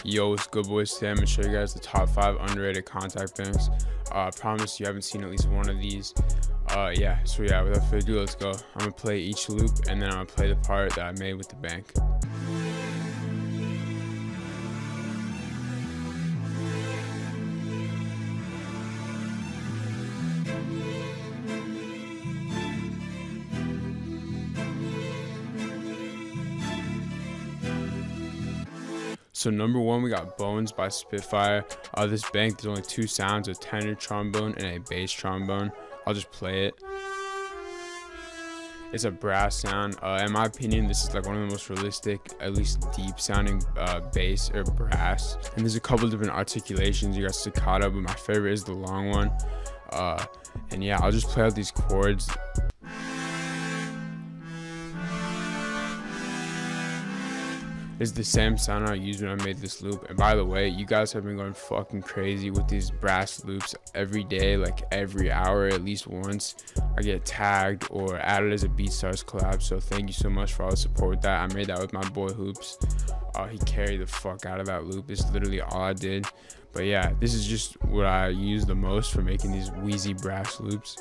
Yo, what's good, boys? Today I'm gonna show you guys the top 5 underrated Kontakt banks. I promise you haven't seen at least one of these. So without further ado, let's go. I'm gonna play each loop and then I'm gonna play the part that I made with the bank. So number 1, we got Bones by Spitfire. This bank, there's only 2 sounds, a tenor trombone and a bass trombone. I'll just play it. It's a brass sound. In my opinion, this is like one of the most realistic, at least deep sounding bass or brass. And there's a couple different articulations. You got staccato, but my favorite is the long one. And yeah, I'll just play out these chords. It's the same sound I used when I made this loop. And by the way, you guys have been going fucking crazy with these brass loops every day, like every hour at least once. I get tagged or added as a BeatStars collab, so thank you so much for all the support with that. I made that with my boy Hoops. He carried the fuck out of that loop. It's literally all I did. But yeah, this is just what I use the most for making these wheezy brass loops.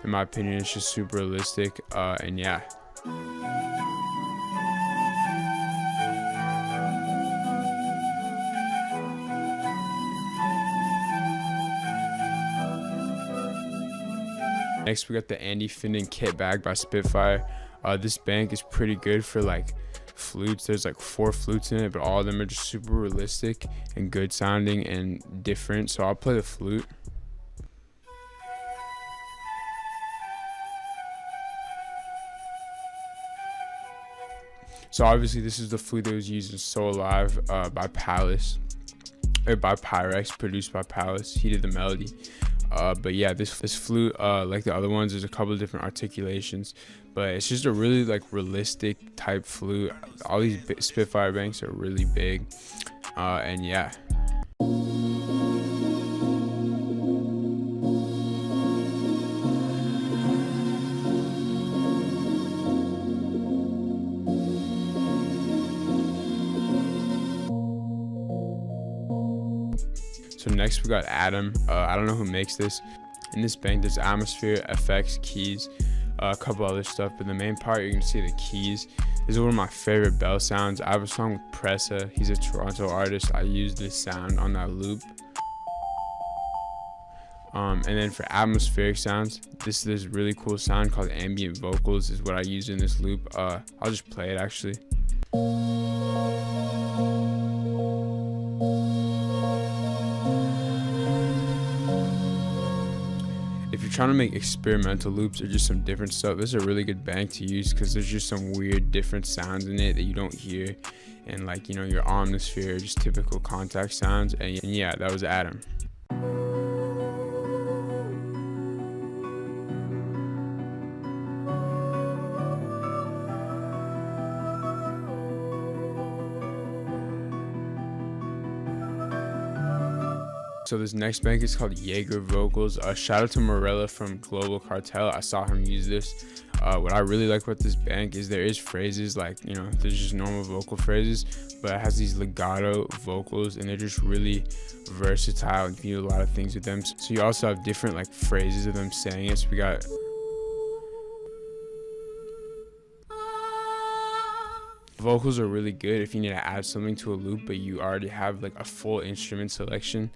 In my opinion, it's just super realistic, and yeah. Next, we got the Andy Finden kit bag by Spitfire. This bank is pretty good for like flutes. There's like 4 flutes in it, but all of them are just super realistic and good sounding and different. So I'll play the flute. So obviously this is the flute that was used in So Alive by Pvlace, or by Pyrex, produced by Pvlace. He did the melody. But yeah, this flute, like the other ones, there's a couple of different articulations, but it's just a really like realistic type flute. All these Spitfire banks are really big, and yeah. So next we got Adam. I don't know who makes this. In this bank there's atmosphere, effects, keys, a couple other stuff, but the main part you're gonna see the keys. This is one of my favorite bell sounds. I have a song with Pressa. He's a Toronto artist. I use this sound on that loop. And then for atmospheric sounds, this really cool sound called ambient vocals is what I use in this loop. I'll just play it actually. If you're trying to make experimental loops or just some different stuff, this is a really good bank to use because there's just some weird different sounds in it that you don't hear, and like, you know, your omnisphere, just typical Kontakt sounds. And yeah, that was Adam. So this next bank is called Jaeger Vocals. Shout out to Morella from Global Cartel. I saw him use this. What I really like about this bank is there is phrases, like, you know, there's just normal vocal phrases, but it has these legato vocals and they're just really versatile and you can do a lot of things with them. So you also have different like phrases of them saying it. So we got vocals are really good if you need to add something to a loop but you already have like a full instrument selection.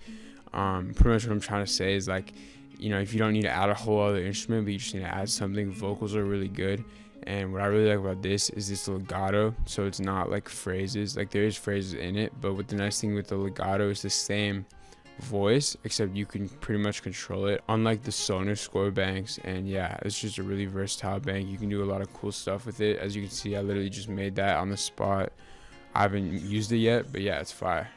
Pretty much what I'm trying to say is, like, you know, if you don't need to add a whole other instrument but you just need to add something, vocals are really good. And what I really like about this is this legato, so it's not like phrases, like there is phrases in it, but what the nice thing with the legato is the same voice except you can pretty much control it, unlike the Sonar score banks. And yeah, it's just a really versatile bank. You can do a lot of cool stuff with it. As you can see, I literally just made that on the spot. I haven't used it yet, but yeah, it's fire.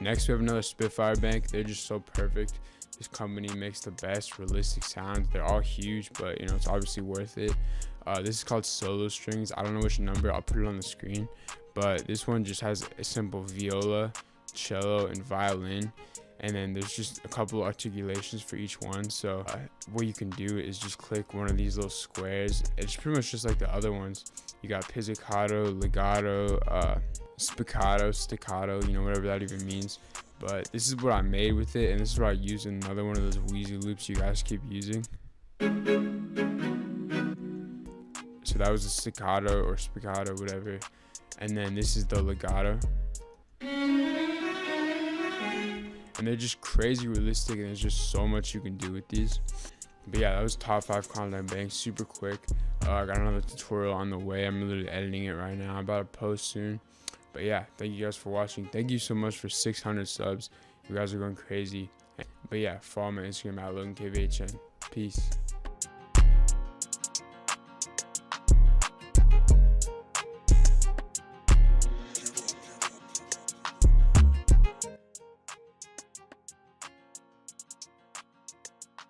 Next we have another Spitfire bank. They're just so perfect. This company makes the best realistic sounds. They're all huge, but you know, it's obviously worth it. This is called Solo Strings. I don't know which number, I'll put it on the screen, but this one just has a simple viola, cello, and violin, and then there's just a couple articulations for each one. So what you can do is just click one of these little squares. It's pretty much just like the other ones. You got pizzicato, legato, spiccato, staccato, you know, whatever that even means. But this is what I made with it, and this is what I use in another one of those wheezy loops you guys keep using. So that was a staccato or spiccato, whatever. And then this is the legato. And they're just crazy realistic, and there's just so much you can do with these. But yeah, that was top 5 content bangs, super quick. I got another tutorial on the way. I'm literally editing it right now. I'm about to post soon. But yeah, thank you guys for watching. Thank you so much for 600 subs. You guys are going crazy. But yeah, follow my Instagram at LoganKVHN. Peace.